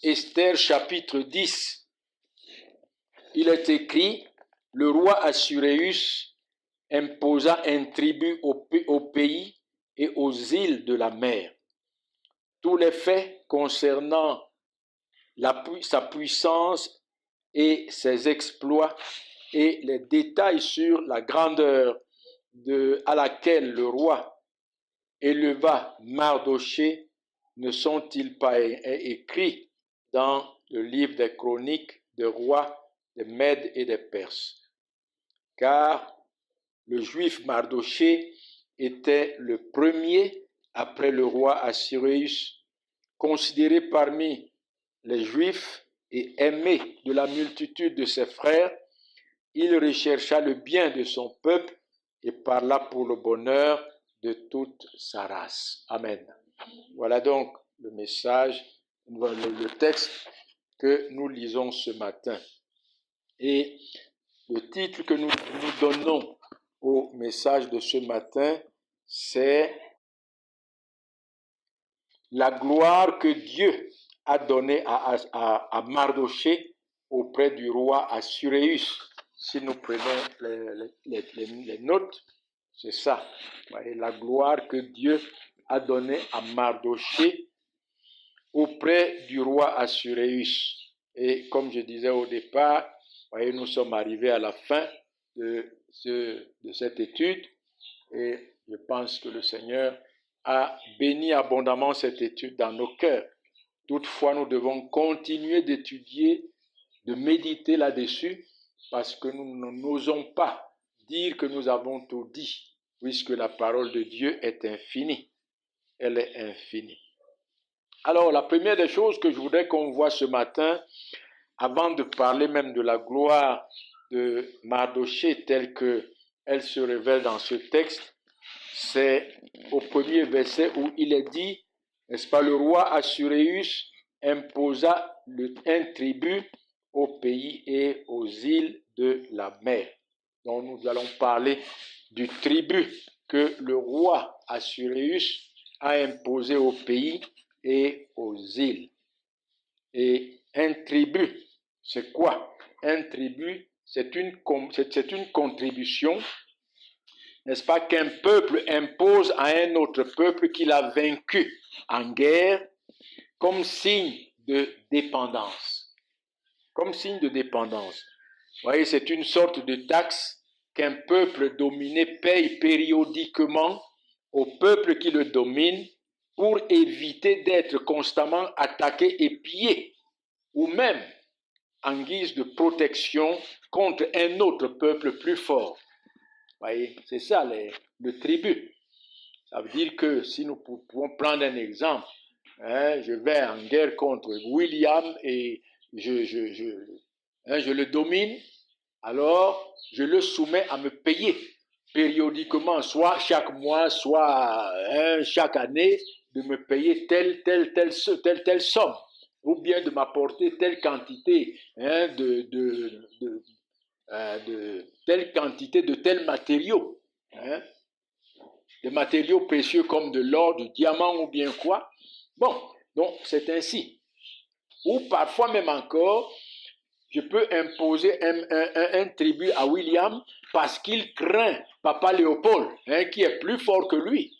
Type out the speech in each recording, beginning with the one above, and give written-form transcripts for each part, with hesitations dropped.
Esther chapitre 10, il est écrit, le roi Assuérus imposa un tribut au pays et aux îles de la mer. Tous les faits concernant sa puissance et ses exploits et les détails sur la grandeur à laquelle le roi éleva Mardochée ne sont-ils pas écrits dans le livre des chroniques des rois des Mèdes et des Perses? Car le juif Mardochée était le premier après le roi Assuérus, considéré parmi les Juifs et aimé de la multitude de ses frères. Il rechercha le bien de son peuple et parla pour le bonheur de toute sa race. Amen. Voilà donc le message, le texte que nous lisons ce matin. Et le titre que nous donnons au message de ce matin, c'est la gloire que Dieu a donnée à Mardochée auprès du roi Assuérus. Si nous prenons les notes, c'est ça. Voyez, la gloire que Dieu a donnée à Mardochée auprès du roi Assuérus. Et comme je disais au départ, voyez, nous sommes arrivés à la fin de cette étude et je pense que le Seigneur a béni abondamment cette étude dans nos cœurs. Toutefois, nous devons continuer d'étudier, de méditer là-dessus, parce que nous n'osons pas dire que nous avons tout dit, puisque la parole de Dieu est infinie. Elle est infinie. Alors, la première des choses que je voudrais qu'on voit ce matin, avant de parler même de la gloire de Mardochée telle qu'elle se révèle dans ce texte, c'est au premier verset où il est dit, n'est-ce pas, le roi Assuérus imposa un tribut au pays et aux îles de la mer. Donc nous allons parler du tribut que le roi Assuérus a imposé au pays et aux îles. Et un tribut, c'est quoi? Un tribut, c'est une contribution, n'est-ce pas, qu'un peuple impose à un autre peuple qu'il a vaincu en guerre comme signe de dépendance. Comme signe de dépendance. Vous voyez, c'est une sorte de taxe qu'un peuple dominé paye périodiquement au peuple qui le domine pour éviter d'être constamment attaqué et pillé, ou même en guise de protection contre un autre peuple plus fort. Vous voyez, c'est ça le tribut. Ça veut dire que si nous pouvons prendre un exemple, je vais en guerre contre William et je le domine, alors je le soumets à me payer périodiquement, soit chaque mois, soit chaque année, de me payer telle somme, ou bien de m'apporter telle quantité telle quantité de tels matériaux, des matériaux précieux comme de l'or, du diamant ou bien quoi. Bon, donc c'est ainsi. Ou parfois même encore, je peux imposer un tribut à William parce qu'il craint Papa Léopold, qui est plus fort que lui.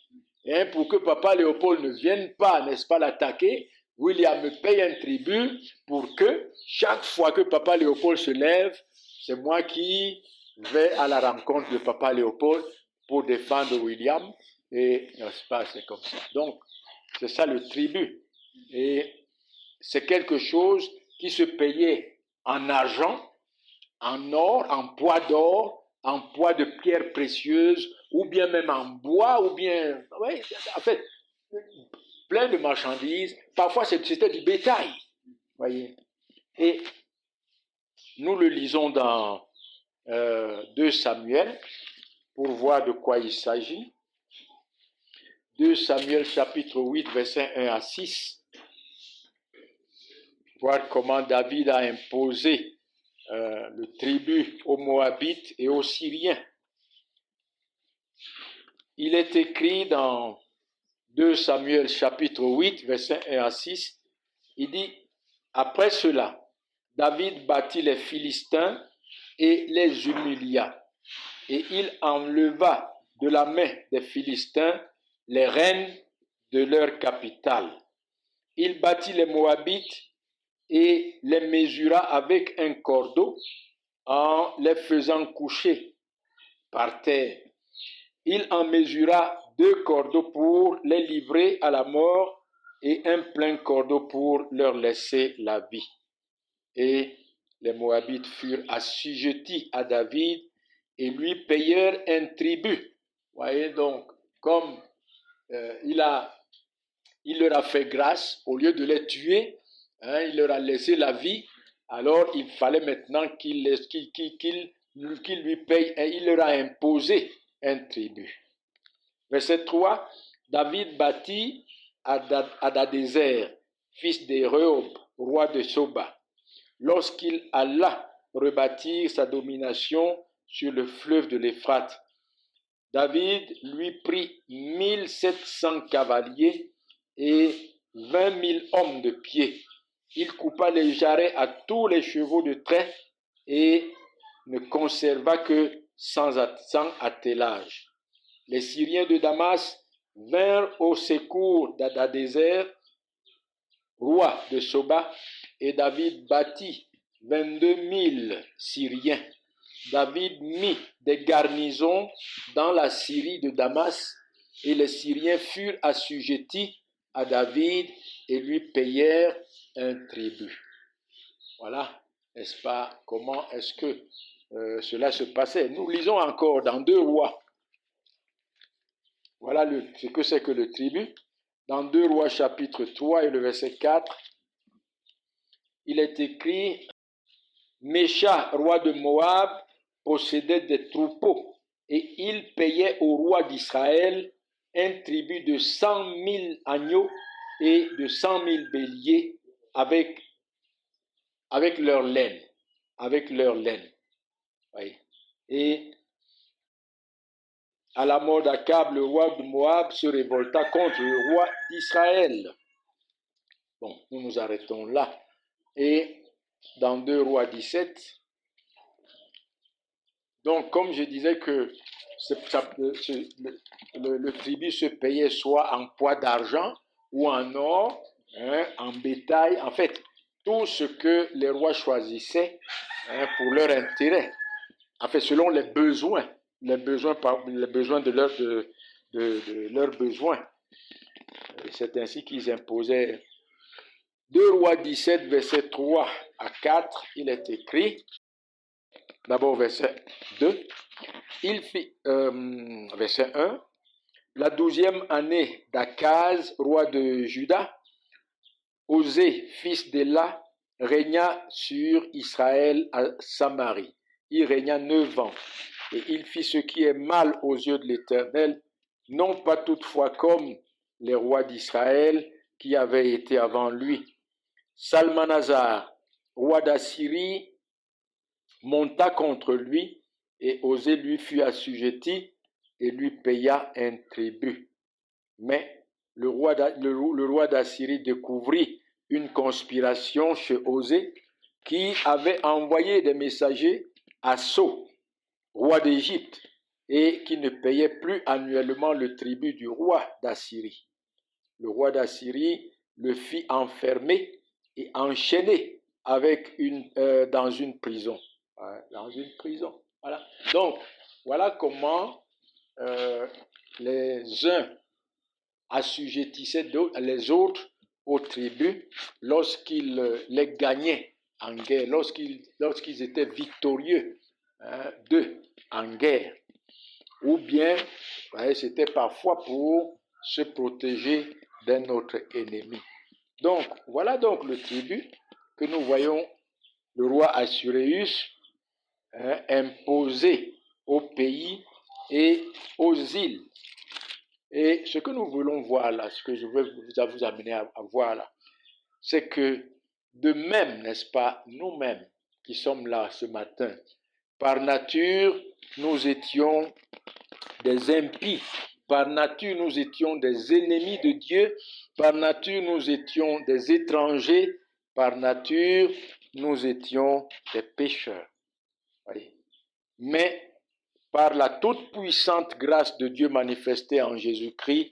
Pour que Papa Léopold ne vienne pas, n'est-ce pas, l'attaquer, William me paye un tribut pour que chaque fois que Papa Léopold se lève, c'est moi qui vais à la rencontre de Papa Léopold pour défendre William. Et n'est-ce pas, c'est comme ça. Donc, c'est ça le tribut. Et c'est quelque chose qui se payait en argent, en or, en poids d'or, en poids de pierres précieuses, ou bien même en bois, ou bien, ouais, en fait, plein de marchandises. Parfois, c'était du bétail, voyez. Et nous le lisons dans 2 Samuel, pour voir de quoi il s'agit. 2 Samuel chapitre 8, versets 1 à 6. Voir comment David a imposé le tribut aux Moabites et aux Syriens. Il est écrit dans 2 Samuel chapitre 8, versets 1 à 6, il dit, Après cela, David battit les Philistins et les humilia. Et il enleva de la main des Philistins les reines de leur capitale. Il battit les Moabites et les mesura avec un cordeau en les faisant coucher par terre. Il en mesura 2 cordeaux pour les livrer à la mort et un plein cordeau pour leur laisser la vie. Et les Moabites furent assujettis à David et lui payèrent un tribut. Voyez donc, comme il leur a fait grâce, au lieu de les tuer, il leur a laissé la vie, alors il fallait maintenant qu'il lui paye, et il leur a imposé un tribut. Verset 3, David bâtit Hadadézer, fils de Rehob, roi de Soba, lorsqu'il alla rebâtir sa domination sur le fleuve de l'Euphrate. David lui prit 1700 cavaliers et 20 000 hommes de pied. Il coupa les jarrets à tous les chevaux de trait et ne conserva que 100 attelage. Les Syriens de Damas vinrent au secours d'Hadadézer, roi de Soba, et David battit 22 000 Syriens. David mit des garnisons dans la Syrie de Damas, et les Syriens furent assujettis à David et lui payèrent un tribut. Voilà, n'est-ce pas, comment est-ce que cela se passait? Nous lisons encore dans 2 Rois. Voilà ce que c'est que le tribut. Dans 2 Rois chapitre 3 et le verset 4, il est écrit « Mécha, roi de Moab, possédait des troupeaux et il payait au roi d'Israël un tribut de 100 000 agneaux et de 100 000 béliers avec leur laine. Avec leur laine. » Oui. Et à la mort d'Akab, le roi de Moab se révolta contre le roi d'Israël. Bon, nous nous arrêtons là. Et dans 2 Rois 17, donc comme je disais que le tribut se payait soit en poids d'argent ou en or, en bétail, en fait, tout ce que les rois choisissaient pour leur intérêt, en fait, selon les besoins de leurs besoins. C'est ainsi qu'ils imposaient. 2 Rois 17, verset 3 à 4, il est écrit, d'abord verset 2, verset 1, la 12e année d'Akaz, roi de Juda, Osée, fils d'Éla, régna sur Israël à Samarie. Il régna 9 ans, et il fit ce qui est mal aux yeux de l'Éternel, non pas toutefois comme les rois d'Israël qui avaient été avant lui. Salmanasar, roi d'Assyrie, monta contre lui, et Osée lui fut assujetti et lui paya un tribut. Mais le roi d'Assyrie découvrit une conspiration chez Osée, qui avait envoyé des messagers à So, roi d'Égypte, et qui ne payait plus annuellement le tribut du roi d'Assyrie. Le roi d'Assyrie le fit enfermer et enchaîné dans une prison. Dans une prison. Voilà. Donc, voilà comment les uns assujettissaient les autres au tribut lorsqu'ils les gagnaient en guerre, lorsqu'ils étaient victorieux d'eux en guerre. Ou bien, c'était parfois pour se protéger d'un autre ennemi. Donc, voilà donc le tribut que nous voyons le roi Assuérus imposer au pays et aux îles. Et ce que nous voulons voir là, ce que je veux vous amener à voir là, c'est que de même, n'est-ce pas, nous-mêmes qui sommes là ce matin, par nature, nous étions des impies. Par nature, nous étions des ennemis de Dieu. Par nature, nous étions des étrangers par nature, nous étions des pécheurs. Voyez. Mais par la toute-puissante grâce de Dieu manifestée en Jésus-Christ,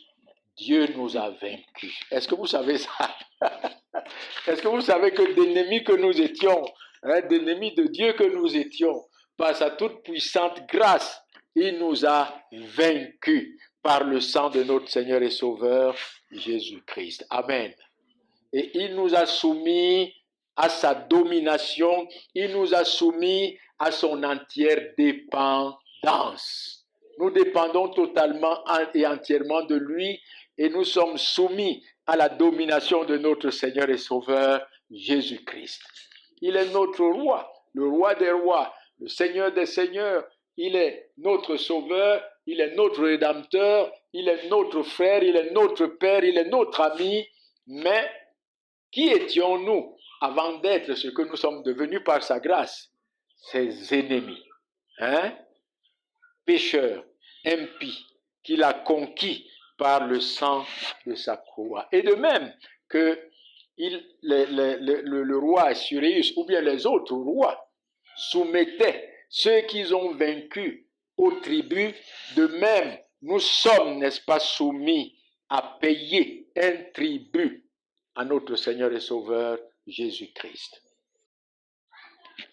Dieu nous a vaincus. Est-ce que vous savez ça? Est-ce que vous savez que d'ennemis que nous étions, d'ennemis de Dieu que nous étions, par sa toute-puissante grâce, il nous a vaincus par le sang de notre Seigneur et Sauveur, Jésus-Christ. Amen. Et il nous a soumis à sa domination, il nous a soumis à son entière dépendance. Nous dépendons totalement et entièrement de lui et nous sommes soumis à la domination de notre Seigneur et Sauveur, Jésus-Christ. Il est notre roi, le roi des rois, le Seigneur des seigneurs. Il est notre sauveur, il est notre rédempteur, il est notre frère, il est notre père, il est notre ami. Mais qui étions-nous avant d'être ce que nous sommes devenus par sa grâce? Ses ennemis, pécheurs, impies, qu'il a conquis par le sang de sa croix. Et de même que le roi Assuérus ou bien les autres rois soumettaient ceux qu'ils ont vaincus au tribut, de même nous sommes, n'est-ce pas, soumis à payer un tribut à notre Seigneur et Sauveur Jésus-Christ.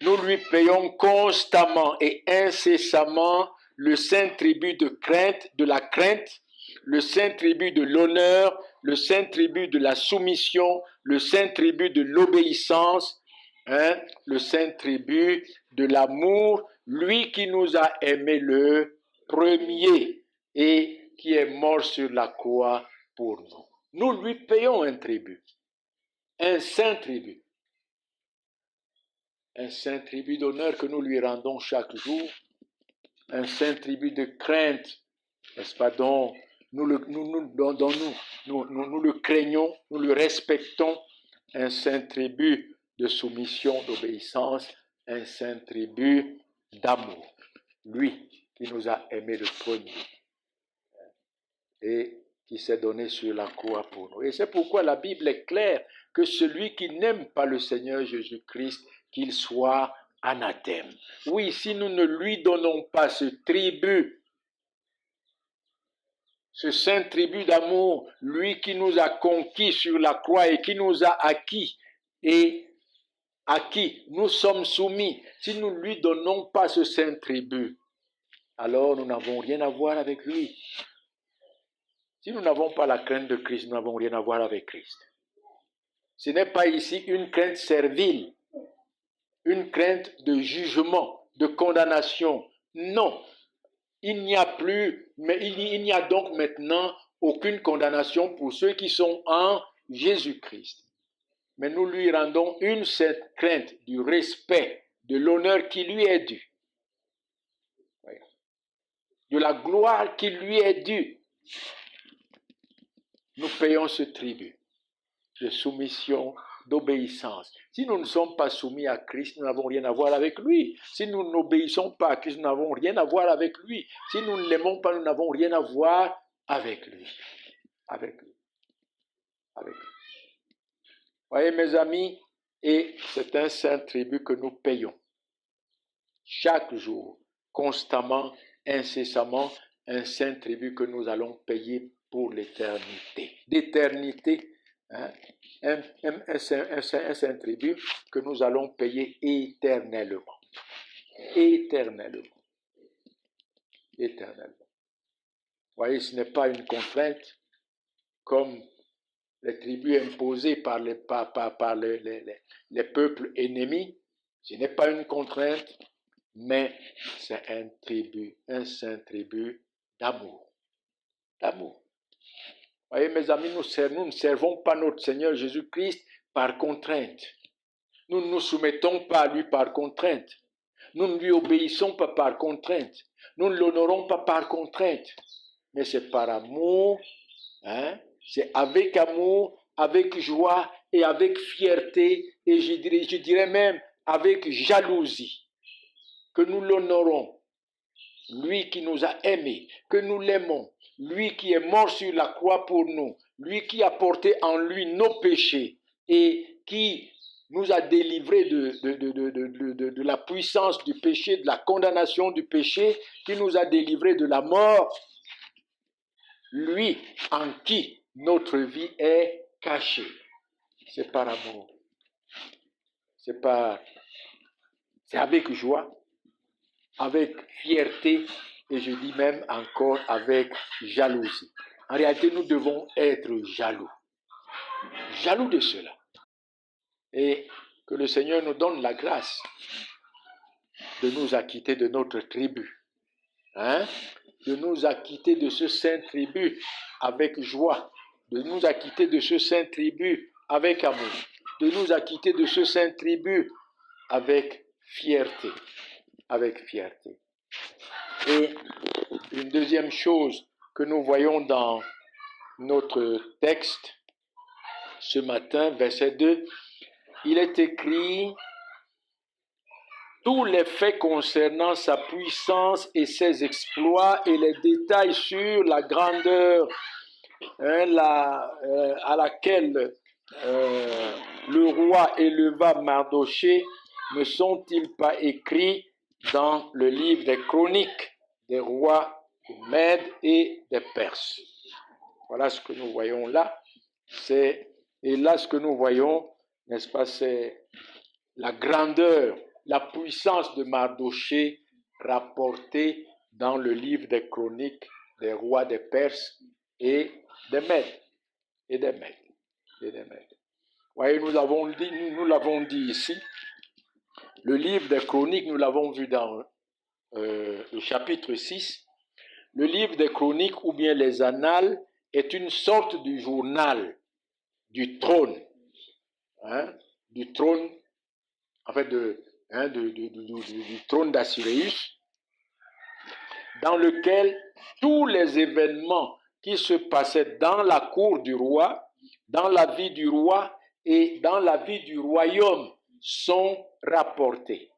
Nous lui payons constamment et incessamment le saint tribut de la crainte, le saint tribut de l'honneur, le saint tribut de la soumission, le saint tribut de l'obéissance, le saint tribut de l'amour, lui qui nous a aimés le premier et qui est mort sur la croix pour nous. Nous lui payons un tribut, un saint tribut d'honneur que nous lui rendons chaque jour, un saint tribut de crainte, n'est-ce pas, dont nous le craignons, nous le respectons, un saint tribut de soumission, d'obéissance, un saint tribut d'amour. Lui qui nous a aimés le premier et qui s'est donné sur la croix pour nous. Et c'est pourquoi la Bible est claire que celui qui n'aime pas le Seigneur Jésus-Christ, qu'il soit anathème. Oui, si nous ne lui donnons pas ce tribut, ce saint tribut d'amour, lui qui nous a conquis sur la croix et qui nous a acquis et à qui nous sommes soumis, si nous ne lui donnons pas ce saint tribut, alors nous n'avons rien à voir avec lui. Si nous n'avons pas la crainte de Christ, nous n'avons rien à voir avec Christ. Ce n'est pas ici une crainte servile, une crainte de jugement, de condamnation. Non, il n'y a donc maintenant aucune condamnation pour ceux qui sont en Jésus-Christ. Mais nous lui rendons une certaine crainte du respect, de l'honneur qui lui est dû, de la gloire qui lui est due. Nous payons ce tribut de soumission, d'obéissance. Si nous ne sommes pas soumis à Christ, nous n'avons rien à voir avec lui. Si nous n'obéissons pas à Christ, nous n'avons rien à voir avec lui. Si nous ne l'aimons pas, nous n'avons rien à voir avec lui. Avec lui. Avec lui. Voyez mes amis, et c'est un saint tribut que nous payons. Chaque jour, constamment, incessamment, un saint tribut que nous allons payer pour l'éternité. D'éternité, un saint tribut que nous allons payer éternellement. Éternellement. Éternellement. Vous voyez, ce n'est pas une contrainte comme les tribus imposés par les peuples ennemis. Ce n'est pas une contrainte, mais c'est un tribut, un saint tribut d'amour. D'amour. Vous voyez, mes amis, nous ne servons pas notre Seigneur Jésus-Christ par contrainte. Nous ne nous soumettons pas à lui par contrainte. Nous ne lui obéissons pas par contrainte. Nous ne l'honorons pas par contrainte. Mais c'est par amour, c'est avec amour, avec joie et avec fierté, et je dirais même avec jalousie, que nous l'honorons. Lui qui nous a aimés, que nous l'aimons, lui qui est mort sur la croix pour nous, lui qui a porté en lui nos péchés et qui nous a délivrés de la puissance du péché, de la condamnation du péché, qui nous a délivrés de la mort, lui en qui notre vie est cachée. C'est par amour. C'est avec joie, avec fierté, et je dis même encore avec jalousie. En réalité, nous devons être jaloux. Jaloux de cela. Et que le Seigneur nous donne la grâce de nous acquitter de notre tribut. De nous acquitter de ce saint tribut avec joie. De nous acquitter de ce saint tribut avec amour. De nous acquitter de ce saint tribut avec fierté. Avec fierté. Et une deuxième chose que nous voyons dans notre texte ce matin, verset 2, il est écrit « Tous les faits concernant sa puissance et ses exploits et les détails sur la grandeur à laquelle le roi éleva Mardochée ne sont-ils pas écrits dans le livre des chroniques des rois des Mèdes et des Perses ?» Voilà ce que nous voyons là. Et là, ce que nous voyons, n'est-ce pas, c'est la grandeur, la puissance de Mardochée rapportée dans le livre des chroniques des rois des Perses et des Mèdes. Et des Mèdes. Voyez, nous l'avons dit ici. Le livre des chroniques, nous l'avons vu dans le chapitre 6. Le livre des chroniques ou bien les annales est une sorte de journal du trône. Du trône, en fait, du trône d'Assuérus, dans lequel tous les événements qui se passaient dans la cour du roi, dans la vie du roi et dans la vie du royaume sont rapportés.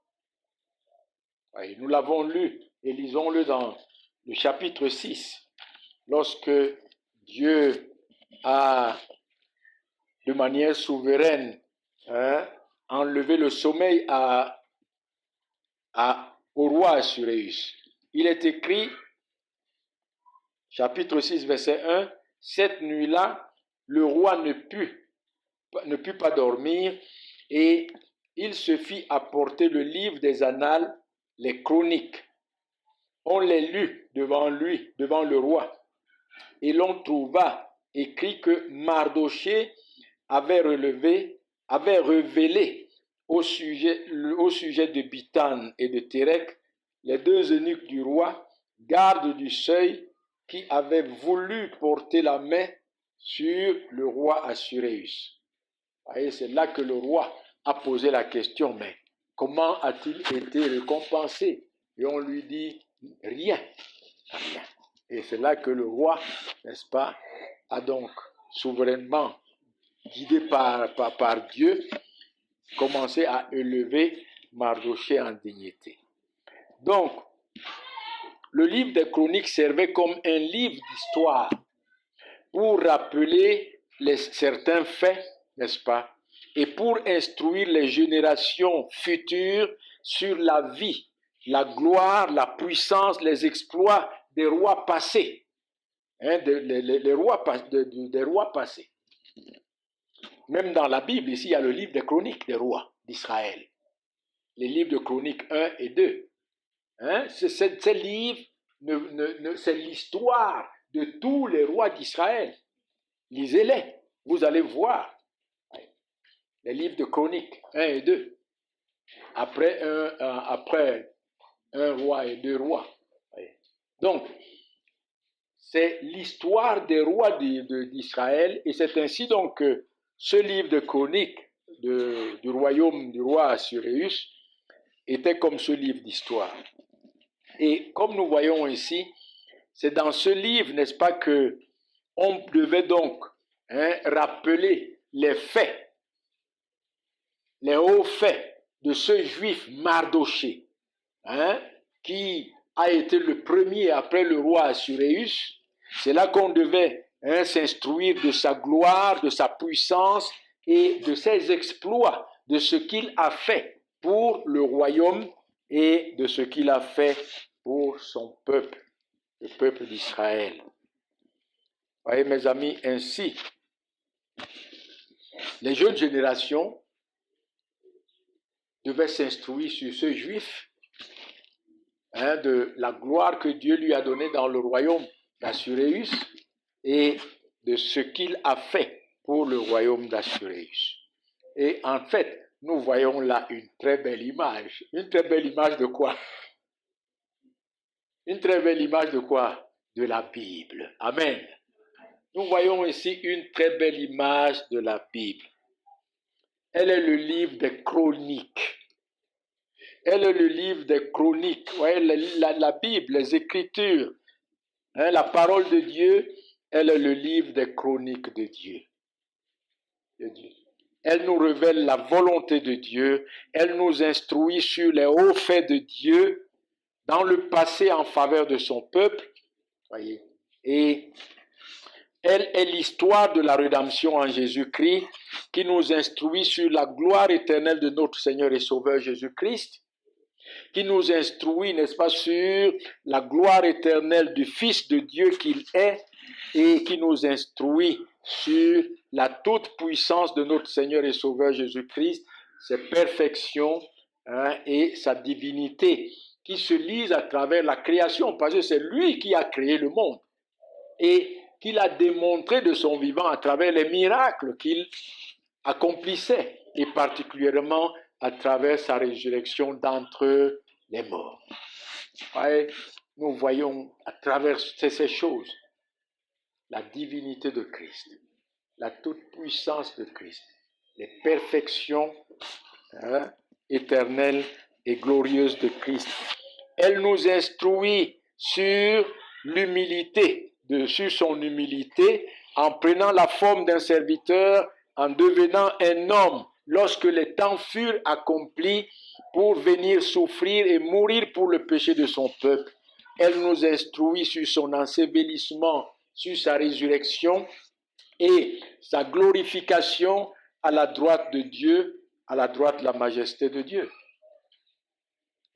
Et nous l'avons lu et lisons-le dans le chapitre 6, lorsque Dieu a, de manière souveraine, enlevé le sommeil au roi Assuérus. Il est écrit, chapitre 6, verset 1, « Cette nuit-là, le roi ne put pas dormir, et il se fit apporter le livre des annales, les chroniques. On les lut devant lui, devant le roi, et l'on trouva écrit que Mardochée avait révélé au sujet de Bitan et de Térec, les deux eunuques du roi, gardes du seuil, qui avaient voulu porter la main sur le roi Assuérus. Voyez, c'est là que le roi a posé la question, mais comment a-t-il été récompensé? Et on lui dit, rien. Et c'est là que le roi, n'est-ce pas, a donc souverainement, guidé par Dieu, commencé à élever Mardochée en dignité. Donc, le livre des chroniques servait comme un livre d'histoire pour rappeler certains faits, n'est-ce pas, et pour instruire les générations futures sur la vie, la gloire, la puissance, les exploits des rois passés, des rois passés. Même dans la Bible, ici, il y a le livre des chroniques des rois d'Israël. Les livres de chroniques 1 et 2. Ces livres, c'est l'histoire de tous les rois d'Israël. Lisez-les, vous allez voir. Les livres de chroniques 1 et 2. Après un roi et deux rois. Donc, c'est l'histoire des rois d'Israël, et c'est ainsi donc que ce livre de chroniques du royaume du roi Assuérus était comme ce livre d'histoire. Et comme nous voyons ici, c'est dans ce livre, n'est-ce pas, que on devait donc rappeler les faits, les hauts faits de ce juif Mardochée, qui a été le premier après le roi Assuérus. C'est là qu'on devait s'instruire de sa gloire, de sa puissance et de ses exploits de ce qu'il a fait pour le royaume et de ce qu'il a fait pour son peuple, le peuple d'Israël. Voyez mes amis, ainsi, les jeunes générations devaient s'instruire sur ce juif, de la gloire que Dieu lui a donnée dans le royaume d'Assuréus et de ce qu'il a fait pour le royaume d'Assuréus. Et en fait, nous voyons là une très belle image. Une très belle image de quoi? Une très belle image de quoi? De la Bible. Amen. Nous voyons ici une très belle image de la Bible. Elle est le livre des chroniques. Elle est le livre des chroniques. Vous voyez, la Bible, les Écritures, la parole de Dieu, elle est le livre des chroniques de Dieu. Elle nous révèle la volonté de Dieu. Elle nous instruit sur les hauts faits de Dieu dans le passé en faveur de son peuple. Voyez. Et elle est l'histoire de la rédemption en Jésus-Christ qui nous instruit sur la gloire éternelle de notre Seigneur et Sauveur Jésus-Christ, qui nous instruit, n'est-ce pas, sur la gloire éternelle du Fils de Dieu qu'il est et qui nous instruit sur la toute-puissance de notre Seigneur et Sauveur Jésus-Christ, ses perfections et sa divinité qui se lisent à travers la création, parce que c'est lui qui a créé le monde et qu'il a démontré de son vivant à travers les miracles qu'il accomplissait et particulièrement à travers sa résurrection d'entre les morts. Ouais, nous voyons à travers ces choses la divinité de Christ, la toute-puissance de Christ, les perfections éternelles et glorieuses de Christ. Elle nous instruit sur l'humilité, sur son humilité, en prenant la forme d'un serviteur, en devenant un homme, lorsque les temps furent accomplis pour venir souffrir et mourir pour le péché de son peuple. Elle nous instruit sur son ensevelissement, sur sa résurrection et sa glorification à la droite de Dieu, à la droite de la majesté de Dieu.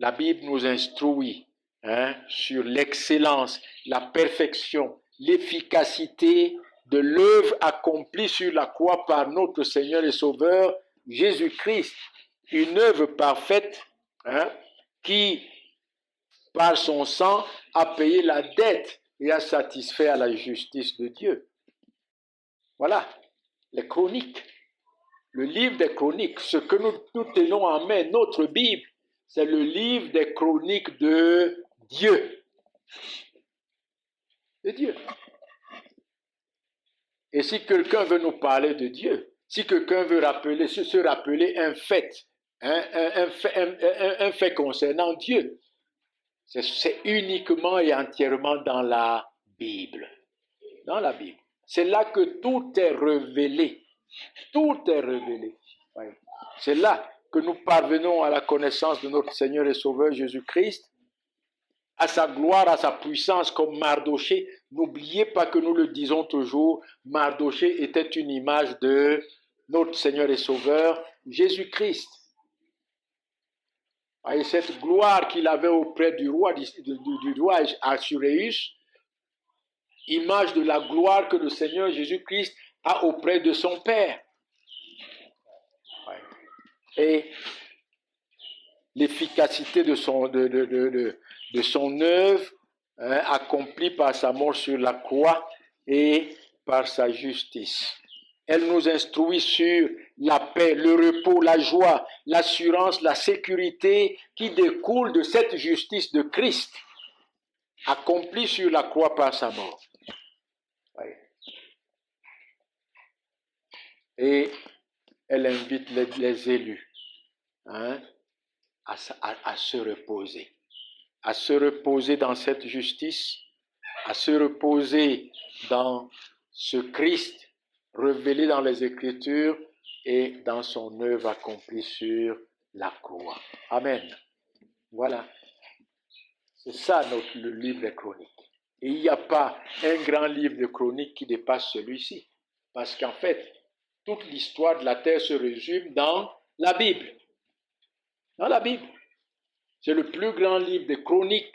La Bible nous instruit sur l'excellence, la perfection, l'efficacité de l'œuvre accomplie sur la croix par notre Seigneur et Sauveur Jésus-Christ. Une œuvre parfaite qui, par son sang, a payé la dette et a satisfait à la justice de Dieu. Voilà, les chroniques, le livre des chroniques, ce que nous tenons en main, notre Bible, c'est le livre des chroniques de Dieu. De Dieu. Et si quelqu'un veut nous parler de Dieu, si quelqu'un veut se rappeler un fait, un fait concernant Dieu, c'est uniquement et entièrement dans la Bible. Dans la Bible. C'est là que tout est révélé. Tout est révélé. C'est là que nous parvenons à la connaissance de notre Seigneur et Sauveur Jésus-Christ, à sa gloire, à sa puissance comme Mardoché. N'oubliez pas que nous le disons toujours, Mardoché était une image de notre Seigneur et Sauveur Jésus-Christ. Et cette gloire qu'il avait auprès du roi Assuréus, image de la gloire que le Seigneur Jésus-Christ a auprès de son Père. Et l'efficacité de son œuvre accomplie par sa mort sur la croix et par sa justice. Elle nous instruit sur la paix, le repos, la joie, l'assurance, la sécurité qui découle de cette justice de Christ accomplie sur la croix par sa mort. Et elle invite les élus à se reposer dans cette justice, à se reposer dans ce Christ révélé dans les Écritures et dans son œuvre accomplie sur la croix. Amen. Voilà. C'est ça le livre des chroniques. Et il n'y a pas un grand livre de chroniques qui dépasse celui-ci. Parce qu'en fait, toute l'histoire de la terre se résume dans La Bible. Dans la Bible. C'est le plus grand livre de chroniques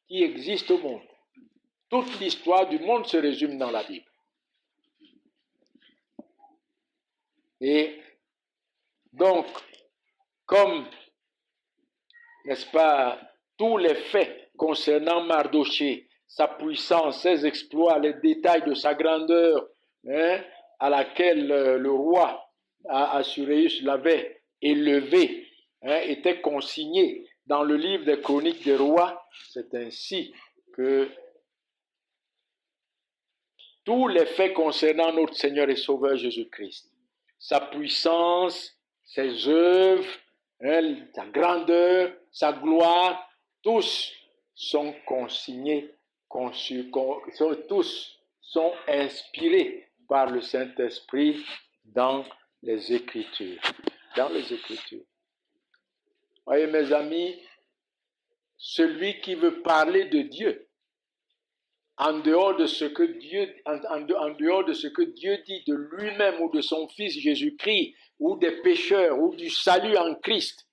qui existe au monde. Toute l'histoire du monde se résume dans la Bible. Et donc, comme, n'est-ce pas, tous les faits concernant Mardochée, sa puissance, ses exploits, les détails de sa grandeur, à laquelle le roi Assuérus l'avait élevé, étaient consignés dans le livre des chroniques des rois. C'est ainsi que tous les faits concernant notre Seigneur et Sauveur Jésus-Christ, sa puissance, ses œuvres, sa grandeur, sa gloire, tous sont consignés, tous sont inspirés par le Saint-Esprit dans les Écritures. Dans les Écritures. Voyez mes amis, celui qui veut parler de Dieu, en dehors de ce que Dieu, en dehors de ce que Dieu dit de lui-même ou de son Fils Jésus-Christ, ou des pécheurs, ou du salut en Christ,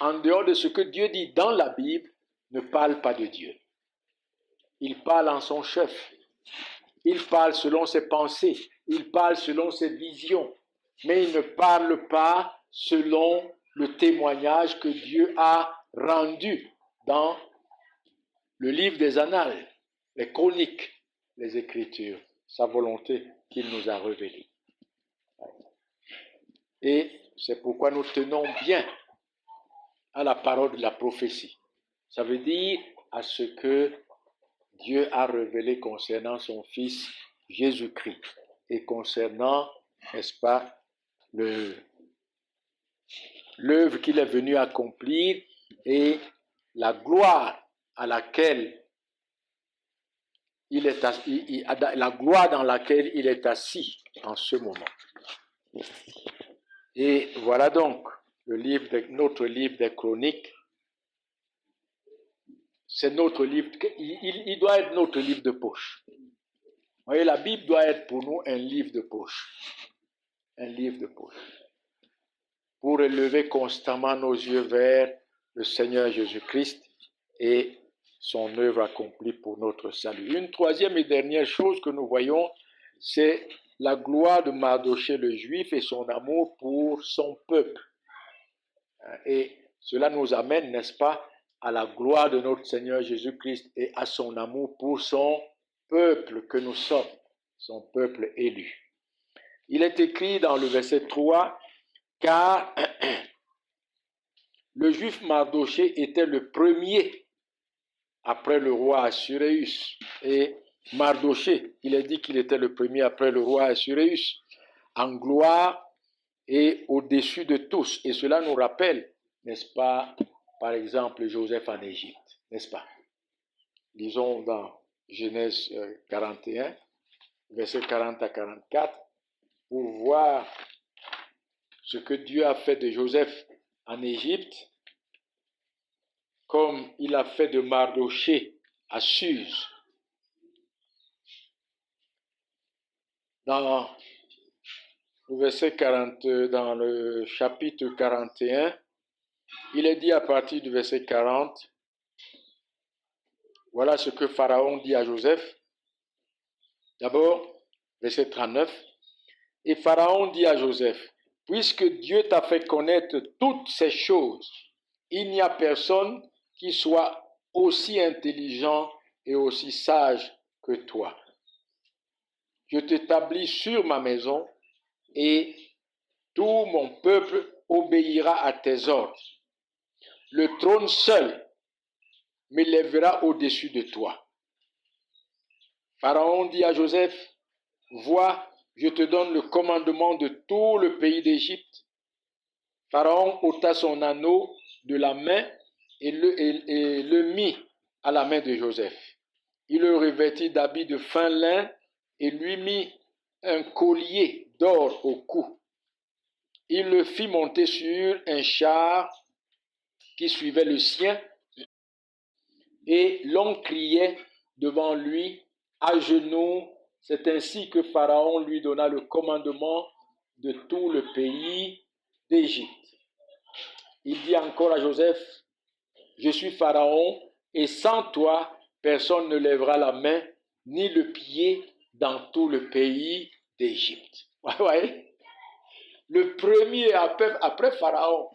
en dehors de ce que Dieu dit dans la Bible, ne parle pas de Dieu. Il parle en son chef. Il parle selon ses pensées. Il parle selon ses visions. Mais il ne parle pas selon le témoignage que Dieu a rendu dans le livre des Annales, les chroniques, les Écritures, sa volonté qu'il nous a révélée. Et c'est pourquoi nous tenons bien à la parole de la prophétie. Ça veut dire à ce que Dieu a révélé concernant son Fils Jésus-Christ et concernant, n'est-ce pas, l'œuvre qu'il est venu accomplir et la gloire à laquelle la gloire dans laquelle il est assis en ce moment. Et voilà donc notre livre des chroniques. C'est notre livre, il doit être notre livre de poche. Vous voyez, la Bible doit être pour nous un livre de poche. Un livre de poche. Pour élever constamment nos yeux vers le Seigneur Jésus-Christ et son œuvre accomplie pour notre salut. Une troisième et dernière chose que nous voyons, c'est la gloire de Mardochée le Juif et son amour pour son peuple. Et cela nous amène, n'est-ce pas, à la gloire de notre Seigneur Jésus-Christ et à son amour pour son peuple que nous sommes, son peuple élu. Il est écrit dans le verset 3, car le Juif Mardochée était le premier après le roi Assuérus. Et Mardochée, il est dit qu'il était le premier après le roi Assuérus, en gloire et au-dessus de tous. Et cela nous rappelle, n'est-ce pas, par exemple, Joseph en Égypte, n'est-ce pas? Lisons dans Genèse 41, versets 40 à 44, pour voir ce que Dieu a fait de Joseph en Égypte, comme il a fait de Mardochée à Suse. Dans le verset 40, dans le chapitre 41, il est dit à partir du verset 40, voilà ce que Pharaon dit à Joseph. D'abord, verset 39, et Pharaon dit à Joseph, puisque Dieu t'a fait connaître toutes ces choses, il n'y a personne qui soit aussi intelligent et aussi sage que toi. Je t'établis sur ma maison et tout mon peuple obéira à tes ordres. Le trône seul m'élèvera au-dessus de toi. Pharaon dit à Joseph, vois, je te donne le commandement de tout le pays d'Égypte. Pharaon ôta son anneau de la main et le mit à la main de Joseph. Il le revêtit d'habits de fin lin et lui mit un collier d'or au cou. Il le fit monter sur un char qui suivait le sien et l'on criait devant lui à genoux. C'est ainsi que Pharaon lui donna le commandement de tout le pays d'Égypte. il dit encore à Joseph, je suis Pharaon, et sans toi, personne ne lèvera la main, ni le pied dans tout le pays d'Égypte. Vous voyez? Le premier après Pharaon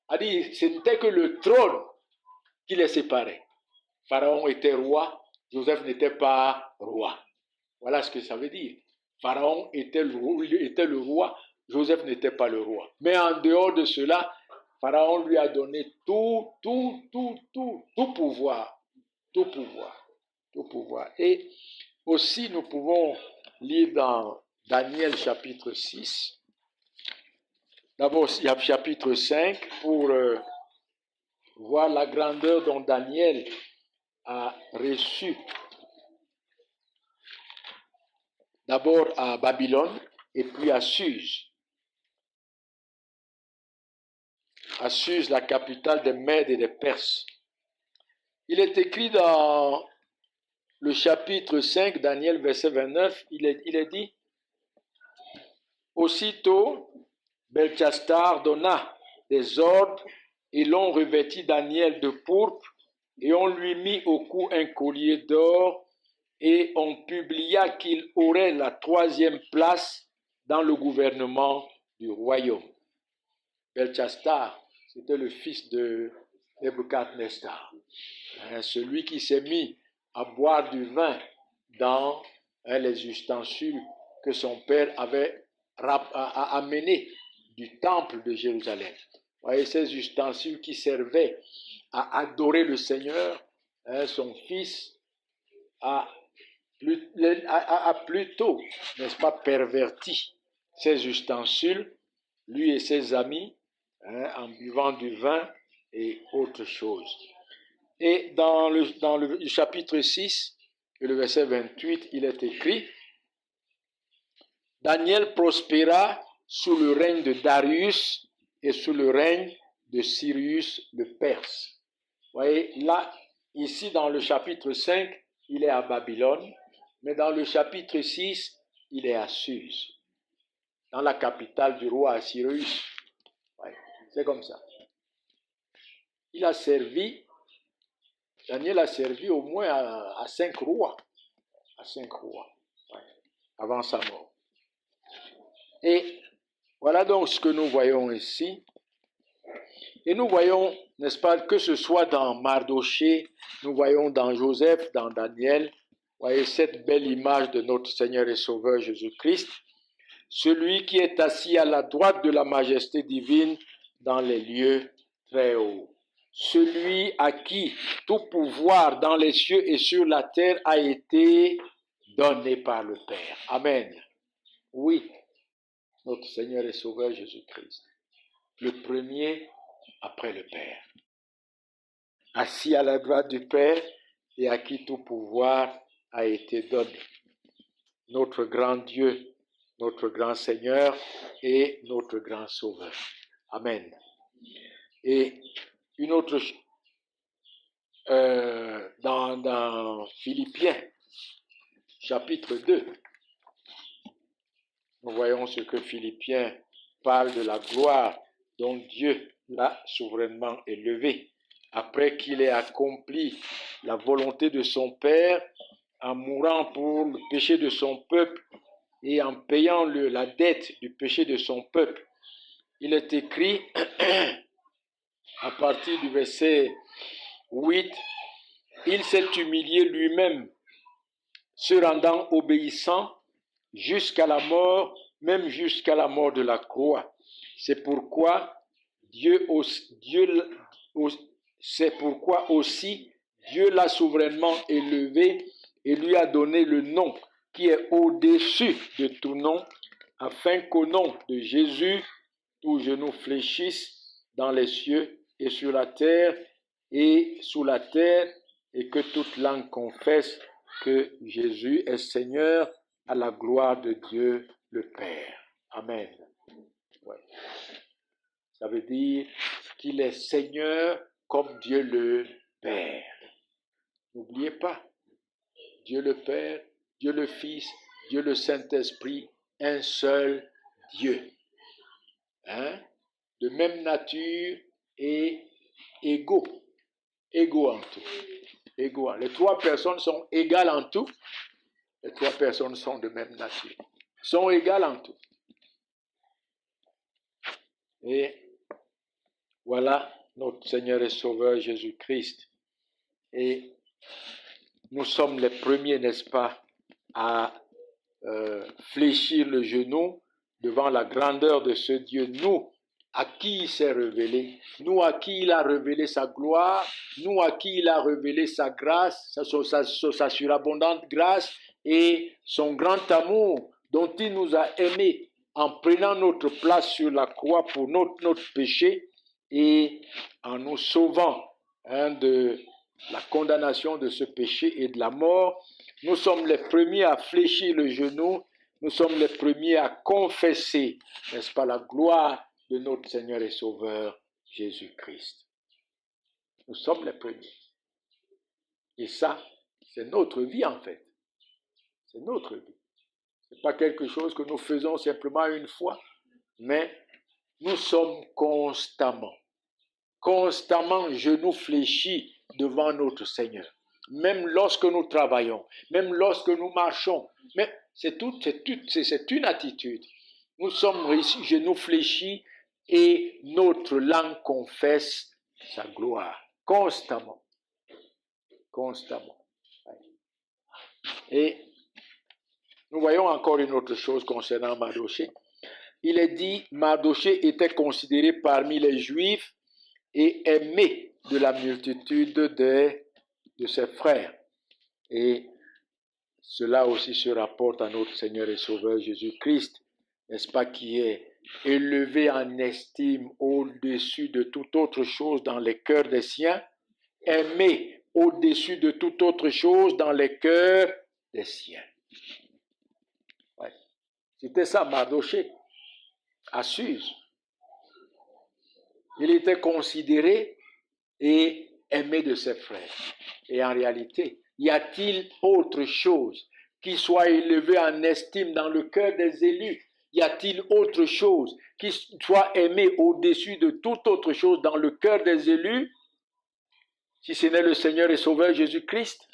a dit, ce n'était que le trône qui les séparait. Pharaon était roi, Joseph n'était pas roi. Voilà ce que ça veut dire. Pharaon était le roi, Joseph n'était pas le roi. Mais en dehors de cela, Pharaon lui a donné tout pouvoir. Tout pouvoir. Tout pouvoir. Et aussi, nous pouvons lire dans Daniel chapitre 6. D'abord, il y a chapitre 5 pour voir la grandeur dont Daniel a reçu. D'abord à Babylone et puis à Suse. À Suse, la capitale des Mèdes et des Perses. Il est écrit dans le chapitre 5, Daniel, verset 29, il est dit, aussitôt, Belchassar donna des ordres et l'on revêtit Daniel de pourpre et on lui mit au cou un collier d'or et on publia qu'il aurait la 3e place dans le gouvernement du royaume. Belchassar, c'était le fils de Nebuchadnezzar, celui qui s'est mis à boire du vin dans les ustensiles que son père avait amenés du temple de Jérusalem. Vous voyez, ces ustensiles qui servaient à adorer le Seigneur, son fils a plutôt, n'est-ce pas, perverti ces ustensiles, lui et ses amis, en buvant du vin et autre chose. Et dans le chapitre 6, et le verset 28, il est écrit, Daniel prospéra sous le règne de Darius et sous le règne de Cyrus le Perse. Vous voyez, là, ici dans le chapitre 5, il est à Babylone, mais dans le chapitre 6, il est à Suse, dans la capitale du roi Cyrus. Ouais, c'est comme ça. Il a servi, Daniel a servi au moins à 5 rois, ouais, avant sa mort. Et voilà donc ce que nous voyons ici. Et nous voyons, n'est-ce pas, que ce soit dans Mardochée, nous voyons dans Joseph, dans Daniel, voyez cette belle image de notre Seigneur et Sauveur Jésus-Christ, celui qui est assis à la droite de la majesté divine dans les lieux très hauts. Celui à qui tout pouvoir dans les cieux et sur la terre a été donné par le Père. Amen. Oui, notre Seigneur et Sauveur Jésus-Christ, le premier après le Père, assis à la droite du Père et à qui tout pouvoir a été donné. Notre grand Dieu, notre grand Seigneur et notre grand Sauveur. Amen. Et une autre, dans Philippiens, chapitre 2, nous voyons ce que Philippiens parle de la gloire dont Dieu l'a souverainement élevé, après qu'il ait accompli la volonté de son Père en mourant pour le péché de son peuple et en payant la dette du péché de son peuple. Il est écrit à partir du verset 8, il s'est humilié lui-même, se rendant obéissant jusqu'à la mort, même jusqu'à la mort de la croix. C'est pourquoi aussi Dieu l'a souverainement élevé et lui a donné le nom qui est au-dessus de tout nom, afin qu'au nom de Jésus, tout genou fléchisse dans les cieux et sur la terre et sous la terre, et que toute langue confesse que Jésus est Seigneur, à la gloire de Dieu le Père. Amen. Ouais. Ça veut dire qu'il est Seigneur comme Dieu le Père. N'oubliez pas, Dieu le Père, Dieu le Fils, Dieu le Saint-Esprit, un seul Dieu. De même nature et égaux. Égaux en tout. Égaux. Les 3 personnes sont égales en tout. Les 3 personnes sont de même nature. Sont égales en tout. Et voilà notre Seigneur et Sauveur Jésus-Christ. Et nous sommes les premiers, n'est-ce pas, à fléchir le genou devant la grandeur de ce Dieu, nous, à qui il s'est révélé, nous à qui il a révélé sa gloire, nous à qui il a révélé sa grâce, sa surabondante grâce et son grand amour dont il nous a aimés en prenant notre place sur la croix pour notre péché et en nous sauvant de la condamnation de ce péché et de la mort. Nous sommes les premiers à fléchir le genou, nous sommes les premiers à confesser, n'est-ce pas, la gloire de notre Seigneur et Sauveur Jésus-Christ. Nous sommes les premiers. Et ça, c'est notre vie en fait. C'est notre vie. Ce n'est pas quelque chose que nous faisons simplement une fois, mais nous sommes constamment genoux fléchis devant notre Seigneur. Même lorsque nous travaillons, même lorsque nous marchons, mais c'est une attitude. Nous sommes ici, genoux fléchis, et notre langue confesse sa gloire constamment. Constamment. Et nous voyons encore une autre chose concernant Mardochée. Il est dit, Mardochée était considéré parmi les Juifs et aimé de la multitude de ses frères. Et cela aussi se rapporte à notre Seigneur et Sauveur Jésus-Christ, n'est-ce pas, qui est élevé en estime au-dessus de toute autre chose dans les cœurs des siens, aimé au-dessus de toute autre chose dans les cœurs des siens. Ouais. C'était ça, Mardochée, à Suse. Il était considéré et aimé de ses frères. Et en réalité, y a-t-il autre chose qui soit élevé en estime dans le cœur des élus? Y a-t-il autre chose qui soit aimé au-dessus de toute autre chose dans le cœur des élus, si ce n'est le Seigneur et Sauveur Jésus-Christ?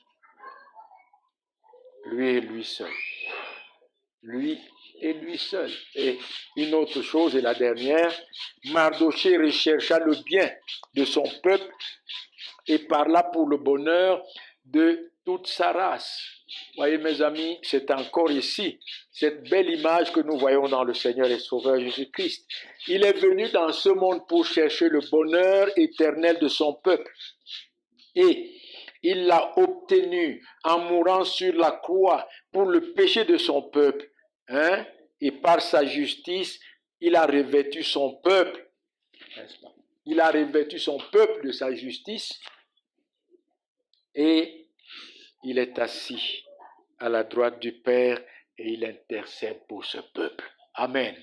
Lui et lui seul. Lui et lui seul. Et une autre chose, et la dernière, Mardochée rechercha le bien de son peuple et parla pour le bonheur de toute sa race. Voyez mes amis, c'est encore ici, cette belle image que nous voyons dans le Seigneur et Sauveur Jésus-Christ. Il est venu dans ce monde pour chercher le bonheur éternel de son peuple. Et il l'a obtenu en mourant sur la croix pour le péché de son peuple. Et par sa justice, il a revêtu son peuple. N'est-ce pas? Il a revêtu son peuple de sa justice. Et il est assis à la droite du Père et il intercède pour ce peuple. Amen.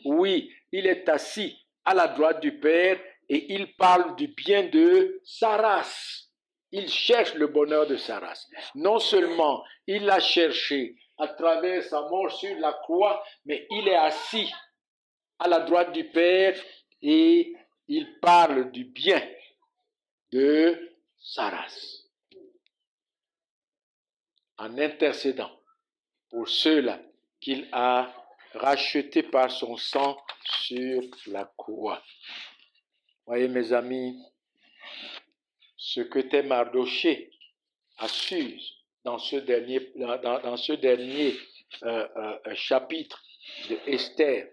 Oui, il est assis à la droite du Père et il parle du bien de sa race. Il cherche le bonheur de sa race. Non seulement il l'a cherché à travers sa mort sur la croix, mais il est assis à la droite du Père et il parle du bien de sa race. En intercédant pour ceux-là qu'il a rachetés par son sang sur la croix. Voyez mes amis, ce que était Mardochée à Suse dans ce dernier chapitre de Esther,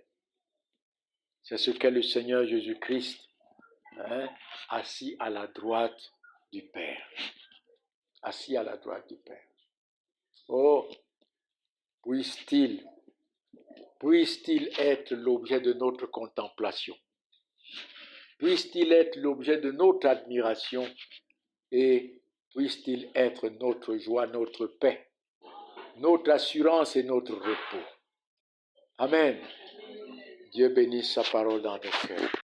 c'est ce qu'est le Seigneur Jésus-Christ, assis à la droite du Père. Assis à la droite du Père. Oh, puisse-t-il être l'objet de notre contemplation? Puisse-t-il être l'objet de notre admiration? Et puisse-t-il être notre joie, notre paix, notre assurance et notre repos? Amen. Dieu bénisse sa parole dans nos cœurs.